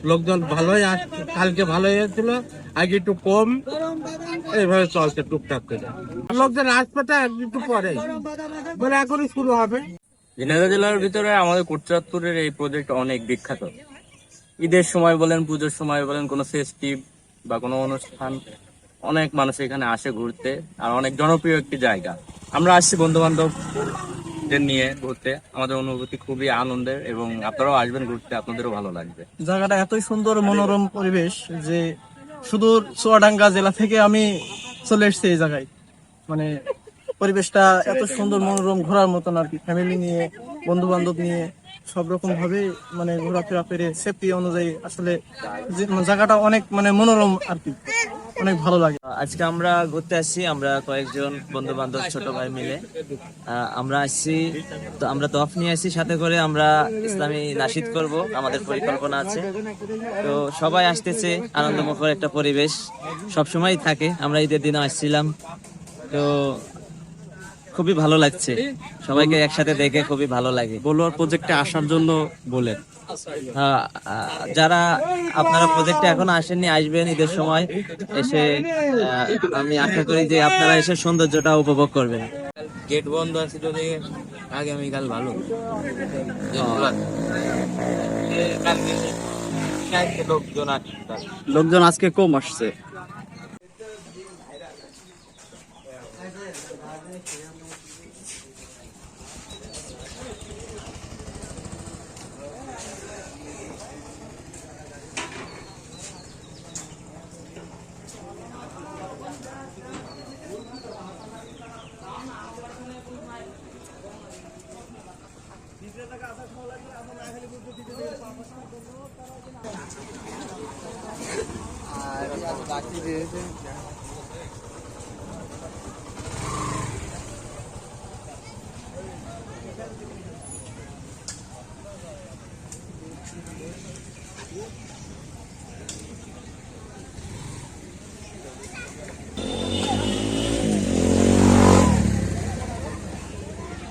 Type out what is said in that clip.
লোকজন ভালোই কালকে ভালোই ছিল, আগে একটু কম, এইভাবে চলছে টুকটাক করে। লোকজন আসবে একটু পরে, মানে এখনই শুরু হবে। ঝিনাইদহ জেলার ভিতরে আমাদের কোটচাঁদপুরের এই প্রজেক্ট অনেক বিখ্যাত। ঈদের সময় বলেন, পুজোর সময় বলেন, কোনো ফেস্টিভ বা কোনো অনুষ্ঠান, অনেক মানুষ এখানে আসে ঘুরতে। আর অনেক জনপ্রিয় একটি জায়গা। আমরা আসছি বন্ধু বান্ধবদের নিয়ে ঘুরতে, আমাদের অনুভূতি খুবই আনন্দের, এবং আপনারাও আসবেন ঘুরতে, আপনাদেরও ভালো লাগবে। জায়গাটা এতই সুন্দর মনোরম পরিবেশ যে সুদূর চুয়াডাঙ্গা জেলা থেকে আমি চলে এসেছি এই জায়গায়। মানে পরিবেশটা এত সুন্দর মনোরম, ঘোরার মতন আর কি। ফ্যামিলি নিয়ে, বন্ধু বান্ধব নিয়ে সব রকম ভাবে মানে ঘোরাফেরা করে সেফটি অনুযায়ী আসলে জায়গাটা অনেক মানে মনোরম আর কি, অনেক ভালো লাগে। আজকে আমরা ঘুরতে আসছি, আমরা কয়েকজন বন্ধু বান্ধব ছোট ভাই মিলে আমরা আসছি। তো আমরা তফ নিয়ে আসছি সাথে করে, আমরা ইসলামী নাশিদ করব, আমাদের পরিকল্পনা আছে। তো সবাই আসতেছে, আনন্দমুখর একটা পরিবেশ সবসময় থাকে। আমরা ঈদের দিনে আসছিলাম, তো খুবই ভালো লাগছে, সবাইকে একসাথে দেখে খুবই ভালো লাগে। বলুয়ার প্রজেক্টে আসার জন্য বলেন। যারা আপনারা প্রজেক্টে এখনো আসেননি, আসবেন ঈদের সময় এসে। আমি আশা করি যে আপনারা এসে সৌন্দর্যটা উপভোগ করবেন। গেট বন্ধ আছে যদি আগামীকাল ভালো লোকজন আজকে কম আসছে। আর বাকি